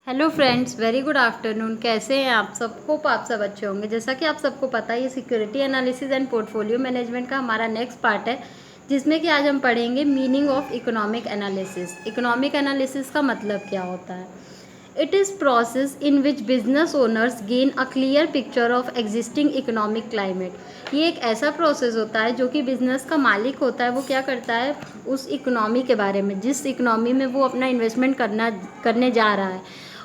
Hello friends, very good afternoon. कैसे हैं आप सब? होप आप सब अच्छे होंगे। जैसा कि आप सबको पता है, ये security analysis and portfolio management का हमारा नेक्स्ट पार्ट है, जिसमें कि आज हम पढ़ेंगे meaning of economic analysis. Economic analysis का मतलब क्या होता है? It is process in which business owners gain a clear picture of existing economic climate. ये एक ऐसा प्रोसेस होता है जो कि बिजनेस का मालिक होता है, वो क्या करता है, उस इकोनॉमी के बारे में, जिस इकोनॉमी में वो अपना इन्वेस्टमेंट करने जा रहा है,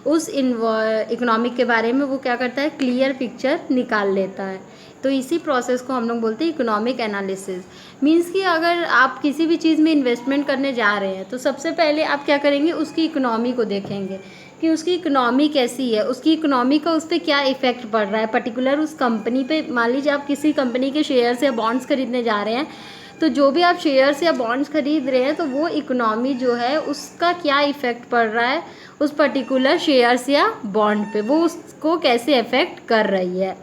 उस इकोनॉमिक के बारे में वो क्या करता है, क्लियर पिक्चर निकाल लेता है। तो इसी प्रोसेस को हम लोग बोलते हैं इकोनॉमिक एनालिसिस। मीन्स कि अगर आप किसी भी चीज़ में इन्वेस्टमेंट करने जा रहे हैं तो सबसे पहले आप क्या करेंगे, उसकी इकोनॉमी को देखेंगे कि उसकी इकोनॉमी कैसी है, उसकी इकोनॉमी का उस पर क्या इफेक्ट पड़ रहा है, पर्टिकुलर उस कंपनी पे। मान लीजिए आप किसी कंपनी के शेयर्स या बॉन्ड्स खरीदने जा रहे हैं, तो जो भी आप शेयर्स या बॉन्ड्स खरीद रहे हैं तो वो इकोनॉमी जो है उसका क्या इफ़ेक्ट पड़ रहा है उस पर्टिकुलर शेयर्स या बॉन्ड पे, वो उसको कैसे अफेक्ट कर रही है।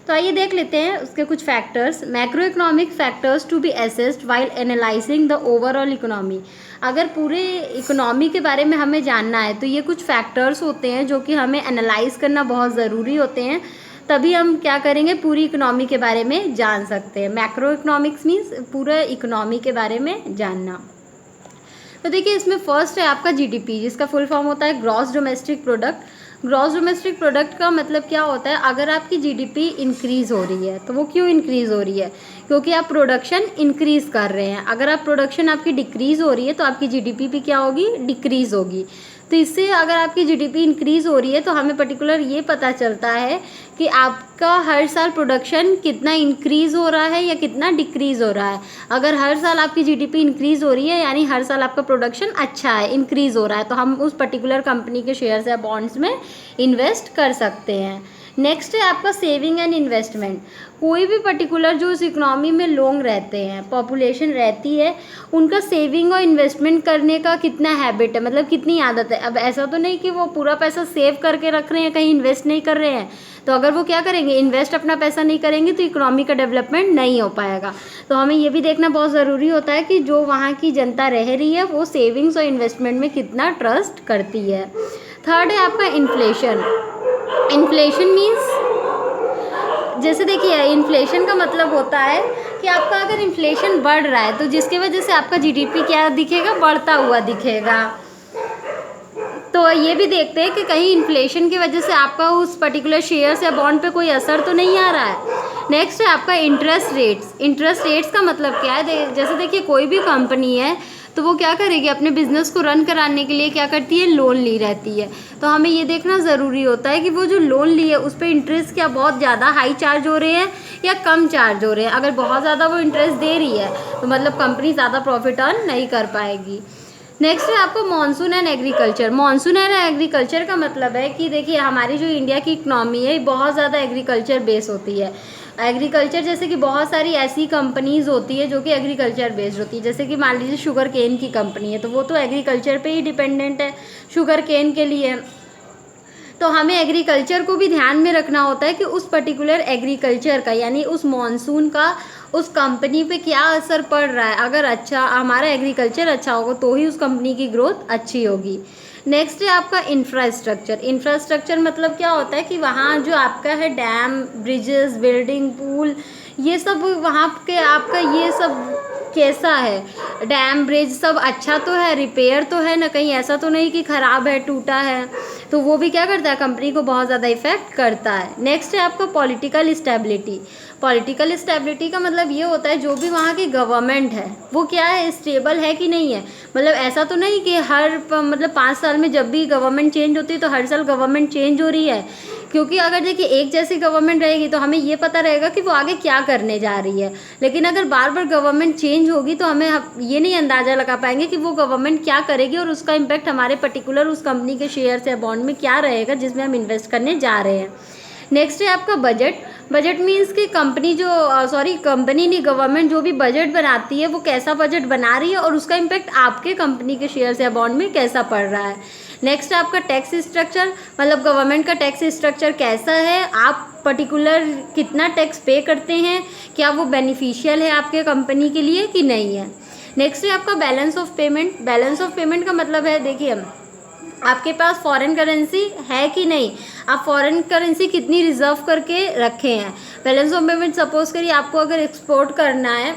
तो आइए देख लेते हैं उसके कुछ factors. Macro economic factors to be assessed while analysing the overall economy. अगर पूरे इकोनॉमी के बारे में हमें जानना है तो ये कुछ फैक्टर्स होते हैं जो कि हमें एनालाइज करना बहुत ज़रूरी होते हैं, तभी हम क्या करेंगे, पूरी इकोनॉमी के बारे में जान सकते हैं। मैक्रो इकोनॉमिक्स मीन्स पूरे इकोनॉमी के बारे में जानना। तो देखिए, इसमें फर्स्ट है आपका जीडीपी, जिसका फुल फॉर्म होता है gross domestic product. Gross domestic product का मतलब क्या होता है? अगर आपकी जीडीपी इंक्रीज़ हो रही है तो वो क्यों इंक्रीज़ हो रही है? क्योंकि आप प्रोडक्शन इंक्रीज़ कर रहे हैं। अगर आप प्रोडक्शन आपकी डिक्रीज़ हो रही है तो आपकी जीडीपी भी क्या होगी, डिक्रीज़ होगी। तो इससे अगर आपकी जीडीपी इंक्रीज़ हो रही है तो हमें पर्टिकुलर ये पता चलता है कि आपका हर साल प्रोडक्शन कितना इंक्रीज़ हो रहा है या कितना डिक्रीज़ हो रहा है। अगर हर साल आपकी जीडीपी इंक्रीज़ हो रही है यानी हर साल आपका प्रोडक्शन अच्छा है, इंक्रीज़ हो रहा है, तो हम उस पर्टिकुलर कंपनी के शेयर्स या बॉन्ड्स में इन्वेस्ट कर सकते हैं। नेक्स्ट है आपका सेविंग एंड इन्वेस्टमेंट। कोई भी पर्टिकुलर जो उस इकोनॉमी में लोग रहते हैं, पॉपुलेशन रहती है, उनका सेविंग और इन्वेस्टमेंट करने का कितना हैबिट है, मतलब कितनी आदत है। अब ऐसा तो नहीं कि वो पूरा पैसा सेव करके रख रहे हैं, कहीं इन्वेस्ट नहीं कर रहे हैं। तो अगर वो क्या करेंगे, इन्वेस्ट अपना पैसा नहीं करेंगे तो इकोनॉमी का डेवलपमेंट नहीं हो पाएगा। तो हमें ये भी देखना बहुत ज़रूरी होता है कि जो वहाँ की जनता रह रही है वो सेविंग्स और इन्वेस्टमेंट में कितना ट्रस्ट करती है। थर्ड है आपका इन्फ्लेशन। इन्फ्लेशन मीन्स, जैसे देखिए, इन्फ्लेशन का मतलब होता है कि आपका अगर इन्फ्लेशन बढ़ रहा है तो जिसकी वजह से आपका जीडीपी क्या दिखेगा, बढ़ता हुआ दिखेगा। तो ये भी देखते हैं कि कहीं इन्फ्लेशन की वजह से आपका उस पर्टिकुलर शेयर्स या बॉन्ड पे कोई असर तो नहीं आ रहा है। नेक्स्ट है आपका इंटरेस्ट रेट्स। इंटरेस्ट रेट्स का मतलब क्या है? जैसे देखिए, कोई भी कंपनी है तो वो क्या करेगी, अपने बिजनेस को रन कराने के लिए क्या करती है, लोन ली रहती है। तो हमें ये देखना ज़रूरी होता है कि वो जो लोन ली है उस पर इंटरेस्ट क्या बहुत ज़्यादा हाई चार्ज हो रहे हैं या कम चार्ज हो रहे हैं। अगर बहुत ज़्यादा वो इंटरेस्ट दे रही है तो मतलब कंपनी ज़्यादा प्रॉफिट अर्न नहीं कर पाएगी। नेक्स्ट है आपको monsoon and agriculture. Monsoon and agriculture का मतलब है कि देखिए, हमारी जो इंडिया की इकनॉमी है बहुत ज़्यादा एग्रीकल्चर बेस होती है। एग्रीकल्चर, जैसे कि बहुत सारी ऐसी कंपनीज होती है जो कि एग्रीकल्चर बेस्ड होती है। जैसे कि मान लीजिए शुगर केन की कंपनी है तो वो तो एग्रीकल्चर पे ही डिपेंडेंट है शुगर केन के लिए। तो हमें एग्रीकल्चर को भी ध्यान में रखना होता है कि उस पर्टिकुलर एग्रीकल्चर का यानी उस मॉनसून का उस कंपनी पे क्या असर पड़ रहा है। अगर अच्छा हमारा एग्रीकल्चर अच्छा होगा तो ही उस कंपनी की ग्रोथ अच्छी होगी। नेक्स्ट है आपका इंफ्रास्ट्रक्चर। इंफ्रास्ट्रक्चर मतलब क्या होता है कि वहाँ जो आपका है डैम, ब्रिजेस, बिल्डिंग, पुल, ये सब वहाँ के आपका ये सब कैसा है, डैम ब्रिज सब अच्छा तो है, रिपेयर तो है ना, कहीं ऐसा तो नहीं कि ख़राब है, टूटा है। तो वो भी क्या करता है, कंपनी को बहुत ज़्यादा इफेक्ट करता है। नेक्स्ट है आपका पॉलिटिकल स्टेबिलिटी। पॉलिटिकल स्टेबिलिटी का मतलब ये होता है जो भी वहाँ की गवर्नमेंट है वो क्या है, स्टेबल है कि नहीं है। मतलब ऐसा तो नहीं कि हर मतलब 5 साल में जब भी गवर्नमेंट चेंज होती है तो हर साल गवर्नमेंट चेंज हो रही है। क्योंकि अगर देखिए एक जैसी गवर्नमेंट रहेगी तो हमें ये पता रहेगा कि वो आगे क्या करने जा रही है। लेकिन अगर बार बार गवर्नमेंट चेंज होगी तो हमें ये नहीं अंदाज़ा लगा पाएंगे कि वो गवर्नमेंट क्या करेगी और उसका इम्पैक्ट हमारे पर्टिकुलर उस कंपनी के शेयर्स या बॉन्ड में क्या रहेगा जिसमें हम इन्वेस्ट करने जा रहे हैं। नेक्स्ट है आपका बजट। बजट मीन्स कि कंपनी जो कंपनी नहीं, गवर्नमेंट जो भी बजट बनाती है वो कैसा बजट बना रही है और उसका इम्पैक्ट आपके कंपनी के शेयर्स या बॉन्ड में कैसा पड़ रहा है। नेक्स्ट है आपका टैक्स स्ट्रक्चर। मतलब गवर्नमेंट का टैक्स स्ट्रक्चर कैसा है, आप पर्टिकुलर कितना टैक्स पे करते हैं, क्या वो बेनिफिशियल है आपके कंपनी के लिए कि नहीं है। नेक्स्ट है आपका balance of payment. Balance of payment का मतलब है, देखिए आपके पास फॉरेन करेंसी है कि नहीं, आप फॉरेन करेंसी कितनी रिजर्व करके रखे हैं। बैलेंस ऑफ पेमेंट सपोज करिए आपको अगर एक्सपोर्ट करना है,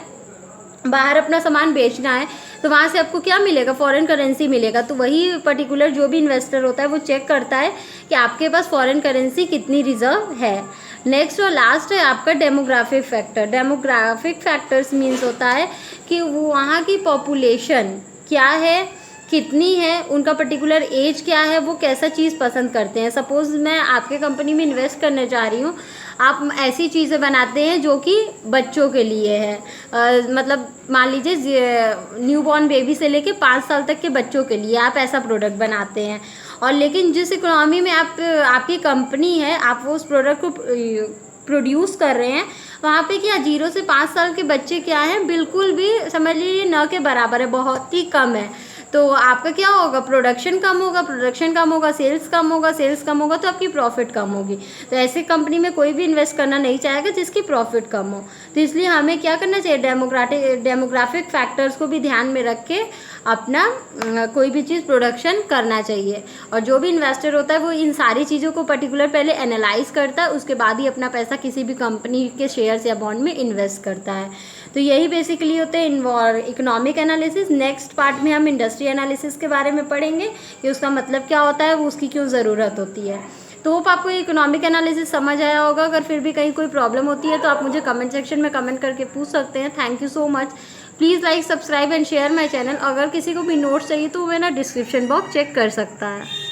बाहर अपना सामान बेचना है, तो वहाँ से आपको क्या मिलेगा, फॉरेन करेंसी मिलेगा। तो वही पर्टिकुलर जो भी इन्वेस्टर होता है वो चेक करता है कि आपके पास फॉरेन करेंसी कितनी रिजर्व है। नेक्स्ट और लास्ट है आपका demographic factor. Demographic factors means होता है कि वो वहाँ की पॉपुलेशन क्या है, कितनी है, उनका पर्टिकुलर एज क्या है, वो कैसा चीज़ पसंद करते हैं। सपोज़ मैं आपके कंपनी में इन्वेस्ट करने जा रही हूँ, आप ऐसी चीज़ें बनाते हैं जो कि बच्चों के लिए है, मतलब मान लीजिए न्यूबॉर्न बेबी से लेके 5 साल तक के बच्चों के लिए आप ऐसा प्रोडक्ट बनाते हैं। और लेकिन जिस इकोनॉमी में आपकी कंपनी है, आप वो उस प्रोडक्ट को प्रोड्यूस कर रहे हैं, वहाँ पे क्या 0 से 5 साल के बच्चे क्या हैं, बिल्कुल भी समझ लीजिए न के बराबर है, बहुत ही कम है। तो आपका क्या होगा, प्रोडक्शन कम होगा, प्रोडक्शन कम होगा, सेल्स कम होगा, सेल्स कम होगा, तो आपकी प्रॉफिट कम होगी। तो ऐसे कंपनी में कोई भी इन्वेस्ट करना नहीं चाहेगा जिसकी प्रॉफिट कम हो। तो इसलिए हमें क्या करना चाहिए, डेमोग्राफिक फैक्टर्स को भी ध्यान में रख के अपना कोई भी चीज़ प्रोडक्शन करना चाहिए। और जो भी इन्वेस्टर होता है वो इन सारी चीज़ों को पर्टिकुलर पहले एनालाइज करता है, उसके बाद ही अपना पैसा किसी भी कंपनी के शेयर्स या बॉन्ड में इन्वेस्ट करता है। तो यही बेसिकली होते हैं इकोनॉमिक एनालिसिस। नेक्स्ट पार्ट में हम इंडस्ट्री एनालिसिस के बारे में पढ़ेंगे कि उसका मतलब क्या होता है, वो उसकी क्यों ज़रूरत होती है। तो होप आपको इकोनॉमिक एनालिसिस समझ आया होगा। अगर फिर भी कहीं कोई प्रॉब्लम होती है तो आप मुझे कमेंट सेक्शन में कमेंट करके पूछ सकते हैं। Thank you so much. Please like, subscribe and share my channel. अगर किसी को भी नोट्स चाहिए तो वो मेरा डिस्क्रिप्शन बॉक्स चेक कर सकता है।